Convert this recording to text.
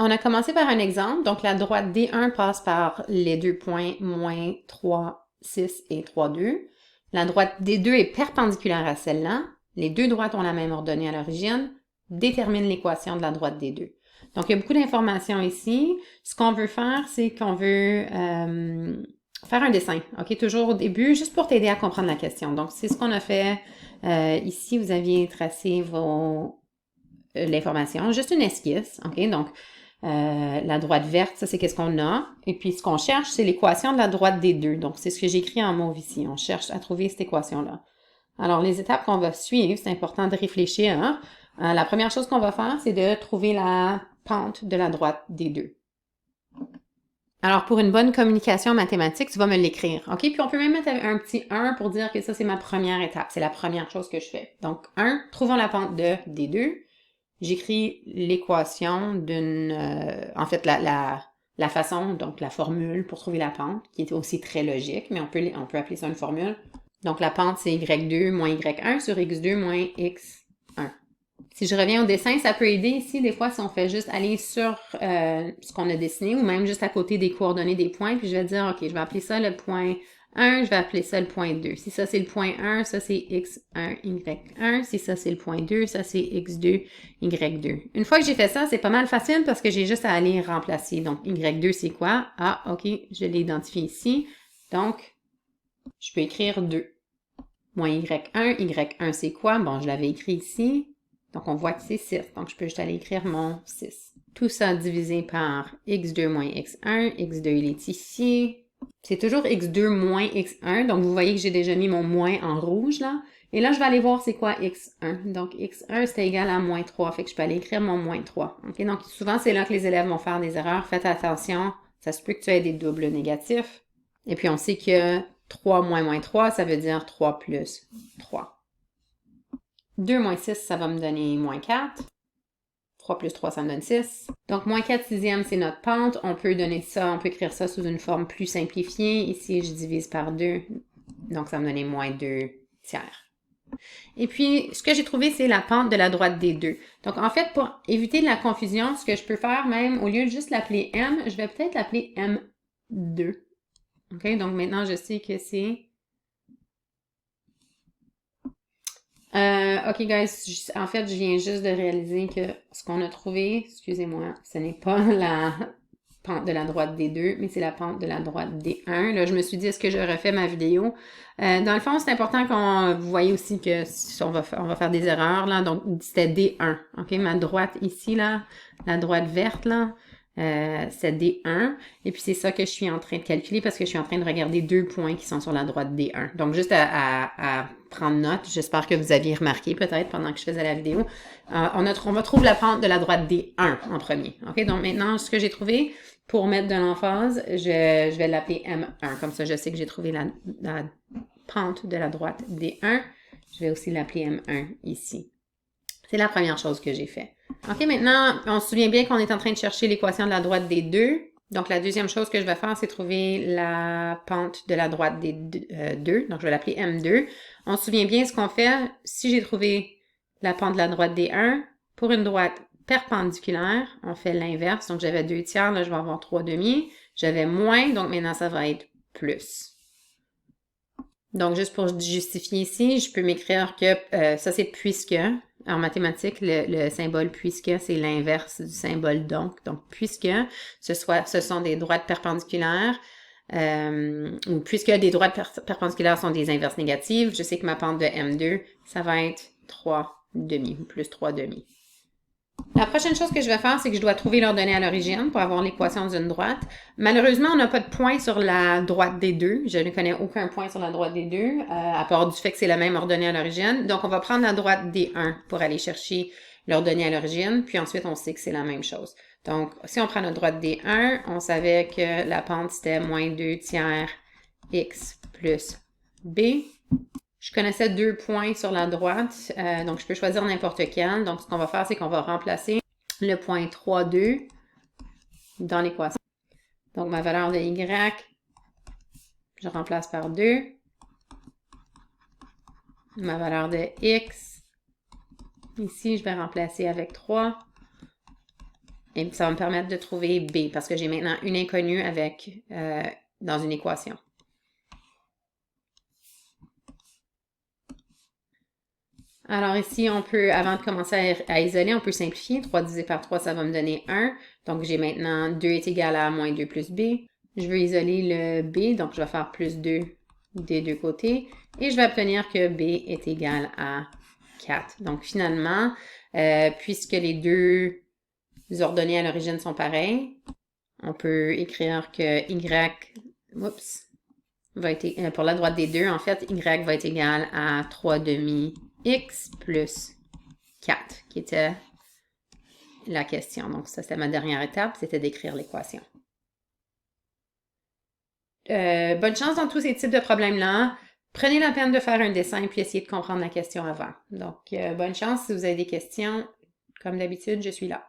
On a commencé par un exemple. Donc, la droite D1 passe par les deux points moins 3, 6 et 3, 2. La droite D2 est perpendiculaire à celle-là. Les deux droites ont la même ordonnée à l'origine. Détermine l'équation de la droite D2. Donc, il y a beaucoup d'informations ici. Ce qu'on veut faire, c'est qu'on veut faire un dessin, OK? Toujours au début, juste pour t'aider à comprendre la question. Donc, c'est ce qu'on a fait ici. Vous aviez tracé l'information, juste une esquisse, OK? Donc, la droite verte, ça, c'est qu'est-ce qu'on a. Et puis, ce qu'on cherche, c'est l'équation de la droite des deux. Donc, c'est ce que j'ai écrit en mauve ici. On cherche à trouver cette équation-là. Alors, les étapes qu'on va suivre, c'est important de réfléchir. Hein? La première chose qu'on va faire, c'est de trouver la pente de la droite des deux. Alors, pour une bonne communication mathématique, tu vas me l'écrire, OK? Puis, on peut même mettre un petit 1 pour dire que ça, c'est ma première étape. C'est la première chose que je fais. Donc, 1, trouvons la pente de D2. J'écris l'équation d'une... en fait, la façon, donc la formule pour trouver la pente, qui est aussi très logique, mais on peut appeler ça une formule. Donc, la pente, c'est y2 moins y1 sur x2 moins x1. Si je reviens au dessin, ça peut aider ici, des fois, si on fait juste aller sur ce qu'on a dessiné, ou même juste à côté des coordonnées des points, puis je vais dire, OK, je vais appeler ça le point 1, je vais appeler ça le point 2. Si ça, c'est le point 1, ça, c'est x1, y1. Si ça, c'est le point 2, ça, c'est x2, y2. Une fois que j'ai fait ça, c'est pas mal facile parce que j'ai juste à aller remplacer. Donc, y2, c'est quoi? Ah, OK, je l'ai identifié ici. Donc, je peux écrire 2. Moins y1, y1, c'est quoi? Bon, je l'avais écrit ici. Donc, on voit que c'est 6. Donc, je peux juste aller écrire mon 6. Tout ça divisé par x2 moins x1. x2, il est ici. C'est toujours x2 moins x1. Donc, vous voyez que j'ai déjà mis mon moins en rouge, là. Et là, je vais aller voir c'est quoi x1. Donc, x1, c'est égal à moins 3. Fait que je peux aller écrire mon moins 3. OK? Donc, souvent, c'est là que les élèves vont faire des erreurs. Faites attention. Ça se peut que tu aies des doubles négatifs. Et puis, on sait que 3 moins moins 3, ça veut dire 3 plus 3. 2 moins 6, ça va me donner moins 4. 3 plus 3, ça me donne 6. Donc, moins 4 sixièmes, c'est notre pente. On peut donner ça, on peut écrire ça sous une forme plus simplifiée. Ici, je divise par 2. Donc, ça va me donner moins 2 tiers. Et puis, ce que j'ai trouvé, c'est la pente de la droite des deux. Donc, en fait, pour éviter de la confusion, ce que je peux faire même, au lieu de juste l'appeler M, je vais peut-être l'appeler M2. OK? Donc, maintenant, je sais que c'est... OK, guys, en fait, je viens juste de réaliser que ce qu'on a trouvé, excusez-moi, ce n'est pas la pente de la droite des deux, mais c'est la pente de la droite des 1. Là, je me suis dit, est-ce que je refais ma vidéo? Dans le fond, c'est important qu'on vous voyez aussi que on va faire des erreurs, là. Donc, c'était D1. OK, ma droite ici, là, la droite verte, là, c'est D1. Et puis, c'est ça que je suis en train de calculer parce que je suis en train de regarder deux points qui sont sur la droite D1. Donc, juste à prendre note, j'espère que vous aviez remarqué peut-être pendant que je faisais la vidéo. On va trouver la pente de la droite D1 en premier. OK, donc maintenant, ce que j'ai trouvé, pour mettre de l'emphase, je vais l'appeler M1. Comme ça, je sais que j'ai trouvé la pente de la droite D1. Je vais aussi l'appeler M1 ici. C'est la première chose que j'ai fait. OK, maintenant, on se souvient bien qu'on est en train de chercher l'équation de la droite des deux. Donc, la deuxième chose que je vais faire, c'est trouver la pente de la droite des deux. Donc, je vais l'appeler M2. On se souvient bien ce qu'on fait. Si j'ai trouvé la pente de la droite des 1, pour une droite perpendiculaire, on fait l'inverse. Donc, j'avais 2 tiers, là, je vais avoir 3 demi. J'avais moins, donc maintenant, ça va être plus. Donc, juste pour justifier ici, je peux m'écrire que ça, c'est puisque. En mathématiques, le symbole puisque, c'est l'inverse du symbole donc. Donc, puisque ce sont des droites perpendiculaires, ou puisque des droites perpendiculaires sont des inverses négatives, je sais que ma pente de M2, ça va être 3 demi, ou plus 3 demi. La prochaine chose que je vais faire, c'est que je dois trouver l'ordonnée à l'origine pour avoir l'équation d'une droite. Malheureusement, on n'a pas de point sur la droite des deux. Je ne connais aucun point sur la droite des deux, à part du fait que c'est la même ordonnée à l'origine. Donc, on va prendre la droite des 1 pour aller chercher l'ordonnée à l'origine, puis ensuite, on sait que c'est la même chose. Donc, si on prend notre droite des 1, on savait que la pente, c'était moins 2 tiers x plus b. Je connaissais 2 points sur la droite, donc je peux choisir n'importe quel. Donc, ce qu'on va faire, c'est qu'on va remplacer le point 3, 2 dans l'équation. Donc, ma valeur de y, je remplace par 2. Ma valeur de x, ici, je vais remplacer avec 3. Et ça va me permettre de trouver B, parce que j'ai maintenant une inconnue avec dans une équation. Alors ici, on peut, avant de commencer à isoler, on peut simplifier. 3 divisé par 3, ça va me donner 1. Donc j'ai maintenant 2 est égal à moins 2 plus B. Je veux isoler le B, donc je vais faire plus 2 des deux côtés. Et je vais obtenir que B est égal à 4. Donc finalement, puisque les deux ordonnées à l'origine sont pareilles, on peut écrire que Y, va être, pour la droite des deux, en fait, Y va être égal à 3 demi X plus 4, qui était la question. Donc ça, c'était ma dernière étape, c'était d'écrire l'équation. Bonne chance dans tous ces types de problèmes-là. Prenez la peine de faire un dessin puis essayez de comprendre la question avant. Donc, bonne chance si vous avez des questions. Comme d'habitude, je suis là.